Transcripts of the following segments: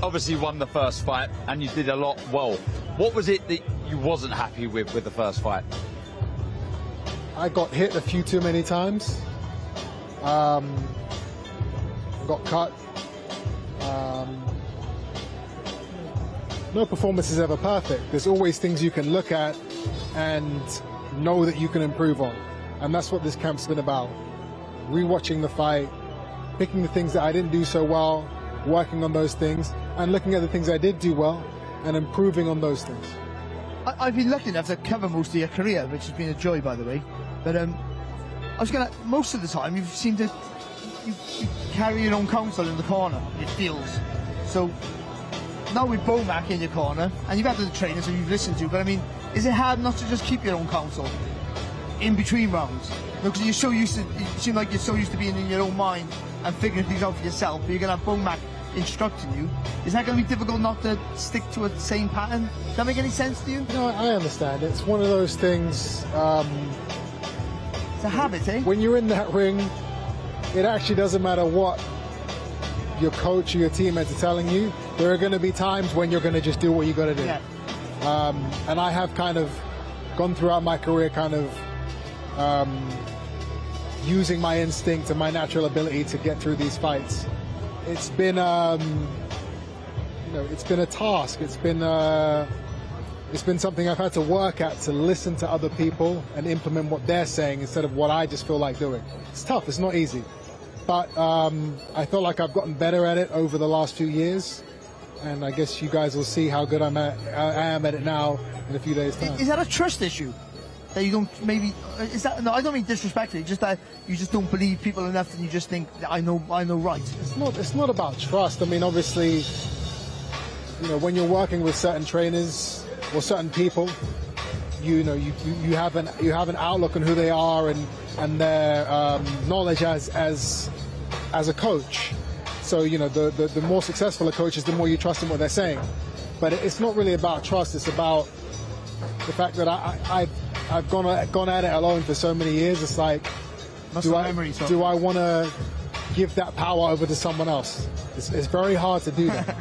obviously won the first fight and you did a lot well. What was it that you wasn't happy with the first fight? I got hit a few too many times. Got cut. No performance is ever perfect. There's always things you can look at and know that you can improve on. And that's what this camp's been about. Rewatching the fight, picking the things that I didn't do so well, working on those things, and looking at the things I did do well and improving on those things. I've been lucky enough to cover most of your career, which has been a joy, by the way. But I was gonna, most of the time you seem to you carry your own counsel in the corner, it feels. So now with Eubank in your corner, and you've had the trainers who you've listened to, but I mean, is it hard not to just keep your own counsel in between rounds? Because you're so used to, you seem like you're so used to being in your own mind and figuring things out for yourself, but you're going to have Eubank instructing you. Is that going to be difficult not to stick to a same pattern? Does that make any sense to you? No, I understand. It's one of those things. It's a habit, eh? When you're in that ring, it actually doesn't matter what your coach or your teammates are telling you. There are going to be times when you're going to just do what you got to do. Yeah. And I have kind of gone throughout my career kind of using my instinct and my natural ability to get through these fights. It's been, it's been a task. It's been something I've had to work at, to listen to other people and implement what they're saying instead of what I just feel like doing. It's tough. It's not easy. But I feel like I've gotten better at it over the last few years, and I guess you guys will see how good I am at it now in a few days' time. Is that a trust issue? That you don't maybe, is that, no, I don't mean disrespectfully, just that you just don't believe people enough and you just think, I know right. It's not about trust. I mean, obviously, when you're working with certain trainers or certain people, you have an outlook on who they are and their knowledge as a coach. So the more successful a coach is, the more you trust in what they're saying. But it's not really about trust. It's about the fact that I've gone at it alone for so many years. It's like, do I want to give that power over to someone else? It's very hard to do that.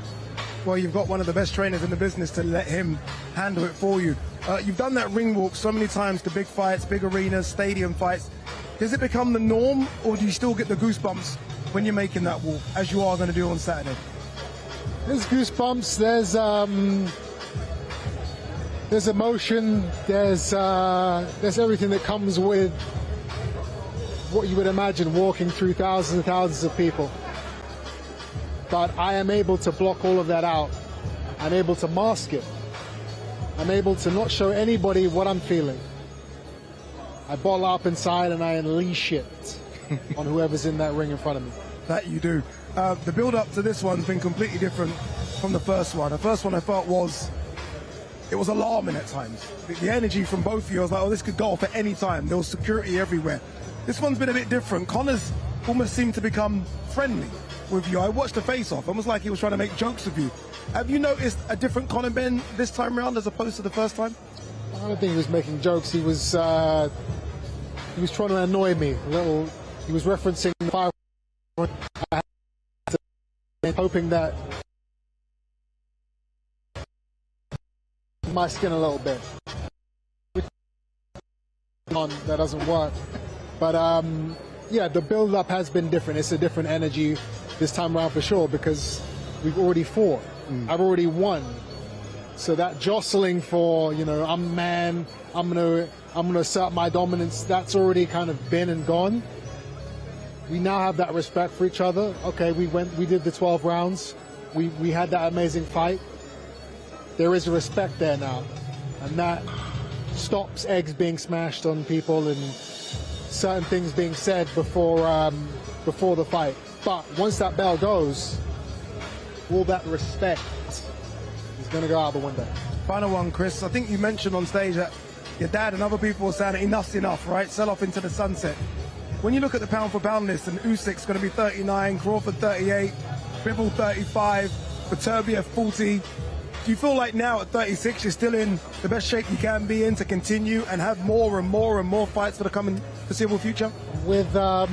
Well, you've got one of the best trainers in the business to let him handle it for you. You've done that ring walk so many times to big fights, big arenas, stadium fights. Does it become the norm, or do you still get the goosebumps when you're making that walk, as you are going to do on Saturday? There's goosebumps, there's emotion, there's everything that comes with what you would imagine walking through thousands and thousands of people. But I am able to block all of that out. I'm able to mask it. I'm able to not show anybody what I'm feeling. I bottle up inside and I unleash it on whoever's in that ring in front of me. That you do. The build-up to this one's been completely different from the first one. The first one I felt was alarming at times. The energy from both of you, I was like, oh, this could go off at any time. There was security everywhere. This one's been a bit different. Connor's almost seemed to become friendly with you. I watched the face-off. Almost like he was trying to make jokes with you. Have you noticed a different Conor Benn this time around as opposed to the first time? I don't think he was making jokes. He was trying to annoy me a little. He was referencing the fire. Hoping that my skin a little bit. That doesn't work. But yeah, the build-up has been different. It's a different energy this time around for sure, because we've already fought. I've already won. So that jostling for, I'm man, I'm gonna assert my dominance, that's already kind of been and gone. We now have that respect for each other. Okay, we did the 12 rounds. We had that amazing fight. There is a respect there now, and that stops eggs being smashed on people and certain things being said before the fight. But once that bell goes, all that respect is going to go out the window. Final one, Chris. I think you mentioned on stage that your dad and other people were saying enough's enough, right? Sell off into the sunset. When you look at the pound-for-pound list, and Usyk's going to be 39, Crawford 38, Bivol 35, Beterbiev 40. Do you feel like now at 36 you're still in the best shape you can be in to continue and have more and more and more fights for the coming foreseeable future? I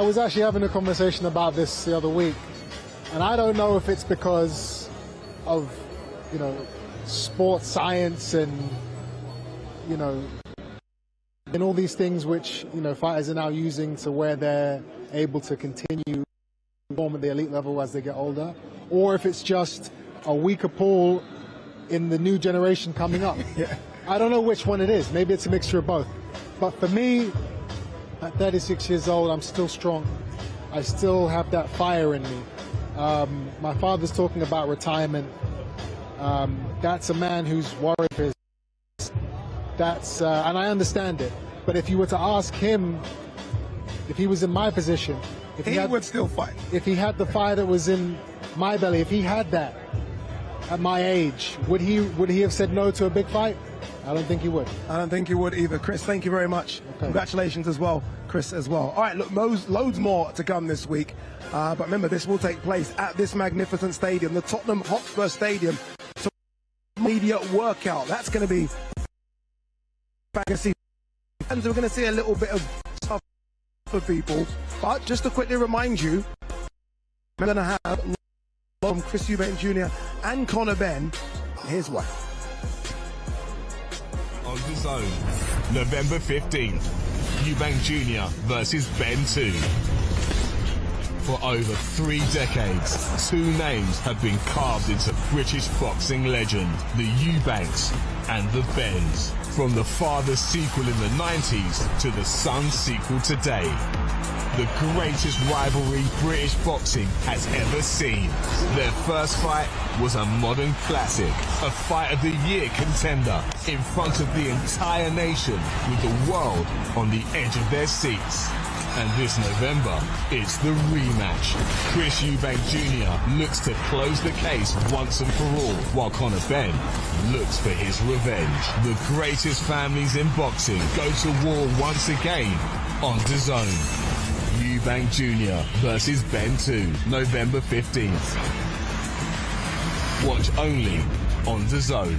was actually having a conversation about this the other week, And I don't know if it's because of, you know, sports science and, you know, and all these things which, you know, fighters are now using to where they're able to continue to perform at the elite level as they get older, or if it's just a weaker pull in the new generation coming up. Yeah. I don't know which one it is. Maybe it's a mixture of both. But for me, at 36 years old, I'm still strong. I still have that fire in me. My father's talking about retirement. That's a man who's worried for his. That's and I understand it. But if you were to ask him, if he was in my position, if He would still fight. If he had the fire that was in my belly, if he had that at my age, would he have said no to a big fight? I don't think he would. I don't think he would either. Chris, thank you very much. Okay. Congratulations as well, Chris, as well. All right, look, loads more to come this week. But remember, this will take place at this magnificent stadium, the Tottenham Hotspur Stadium. So media workout. That's going to be back and see. And we're going to see a little bit of stuff for people. But just to quickly remind you, we're going to have from Guarda Eubank Jr. and Conor Benn. Here's why. On DAZN, November 15th, Eubank Jr. versus Benn 2. For over 3 decades, 2 names have been carved into British boxing legend, the Eubanks and the Benns. From the father's sequel in the 90s to the son's sequel today. The greatest rivalry British boxing has ever seen. Their first fight was a modern classic, a fight of the year contender in front of the entire nation with the world on the edge of their seats. And this November, it's the rematch. Guarda Eubank Jr. looks to close the case once and for all, while Conor Benn looks for his revenge. The greatest families in boxing go to war once again on DAZN. Eubank Jr. versus Benn 2, November 15th. Watch only on DAZN.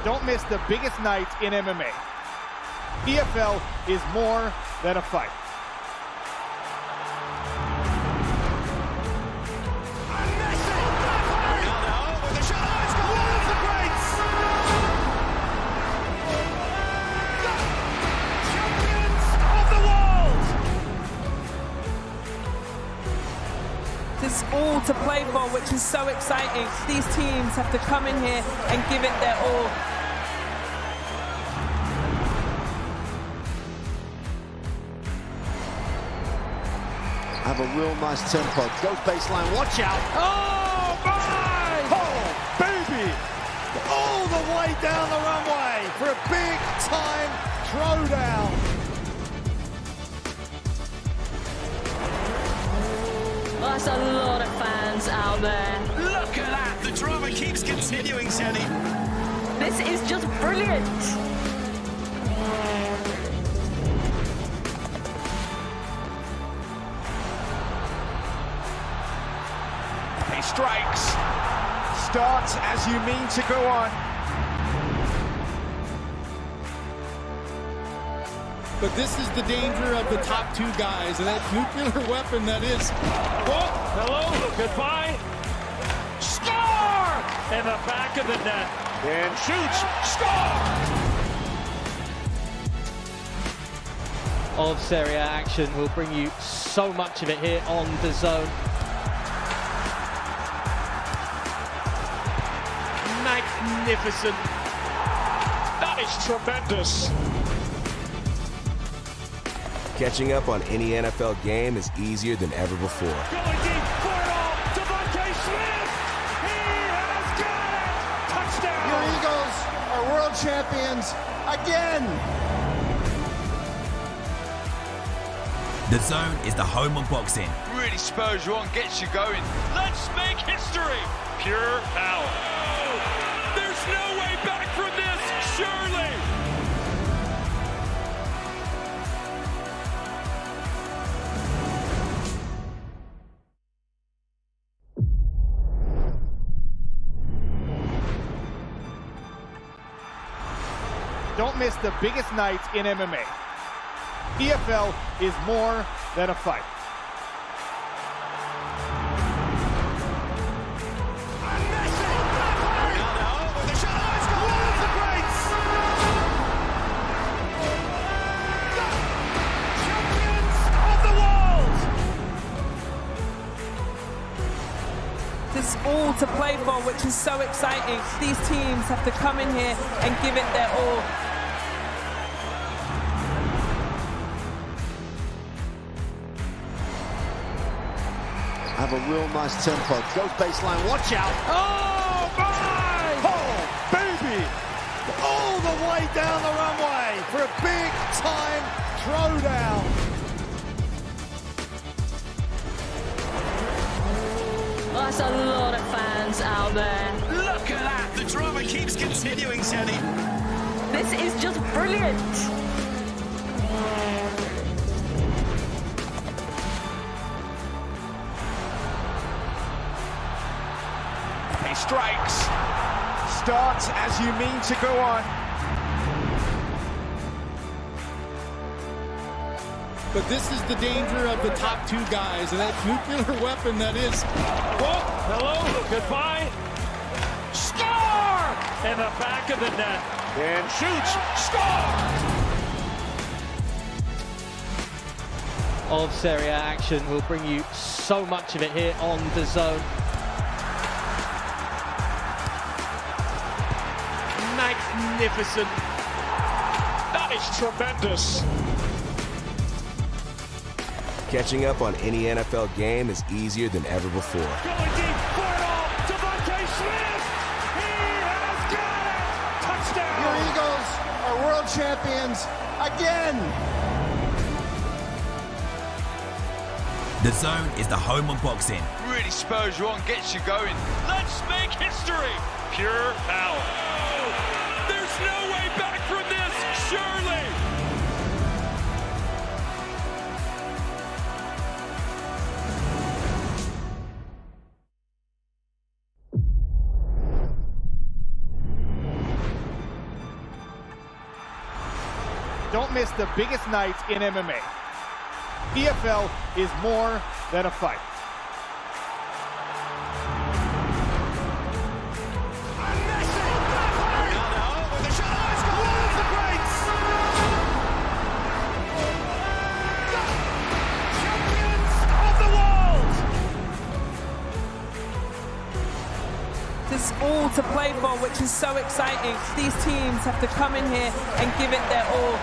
Don't miss the biggest nights in MMA. EFL is more than a fight. There's all to play for, which is so exciting. These teams have to come in here and give it their all. Have a real nice tempo. Goes baseline, watch out. Oh, my! Oh, baby! All the way down the runway for a big-time throwdown. That's a lot of fans out there. Look at that! The drama keeps continuing, Jenny. This is just brilliant. He strikes. Starts as you mean to go on. But this is the danger of the top 2 guys, and that nuclear weapon that is. Oh, hello, goodbye. Score! In the back of the net. And shoots. Score! Of Serie A action. We'll bring you so much of it here on DAZN. Magnificent. That is tremendous. Catching up on any NFL game is easier than ever before. Going deep for it all. Devontae Smith. He has got it. Touchdown. Your Eagles are world champions again. The Zone is the home of boxing. Really spurs you on, gets you going. Let's make history. Pure power. There's no way back from this, surely. Don't miss the biggest nights in MMA. EFL is more than a fight. It's all to play for, which is so exciting. These teams have to come in here and give it their all. Have a real nice tempo. Goes baseline, watch out. Oh, my! Oh, baby! All the way down the runway for a big-time throwdown. That's a lot of fans out there. Look at that. The drama keeps continuing, Jenny. This is just brilliant. He strikes. Start as you mean to go on. But this is the danger of the top two guys, and that nuclear weapon that is. Oh, hello, goodbye. Score! In the back of the net. And shoots. Score! Of Serie A action. We'll bring you so much of it here on the Zone. Magnificent. That is tremendous. Catching up on any NFL game is easier than ever before. Going deep for it all. Devontae Smith. He has got it. Touchdown. Your Eagles are world champions again. The Zone is the home of boxing. Really spurs you on, gets you going. Let's make history. Pure power. There's no way back from this, surely. Don't miss the biggest nights in MMA. EFL is more than a fight. It's all to play for, which is so exciting. These teams have to come in here and give it their all.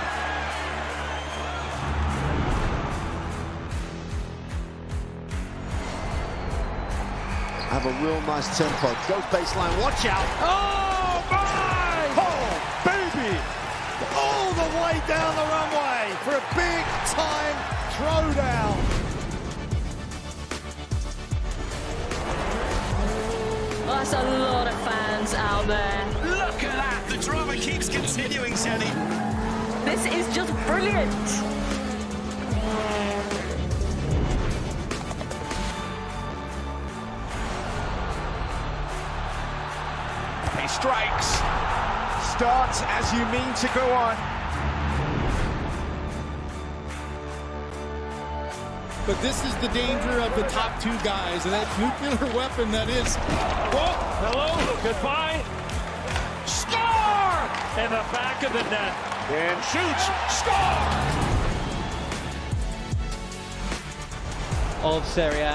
Have a real nice tempo. Goes baseline, watch out. Oh, my! Oh, baby! All the way down the runway for a big-time throwdown. That's a lot of fans out there. Look at that. The drama keeps continuing, Jenny. This is just brilliant. He strikes. Start as you mean to go on. But this is the danger of the top two guys, and that nuclear weapon that is. Oh, hello, goodbye. Score! In the back of the net. And shoots. Score! Of Serie A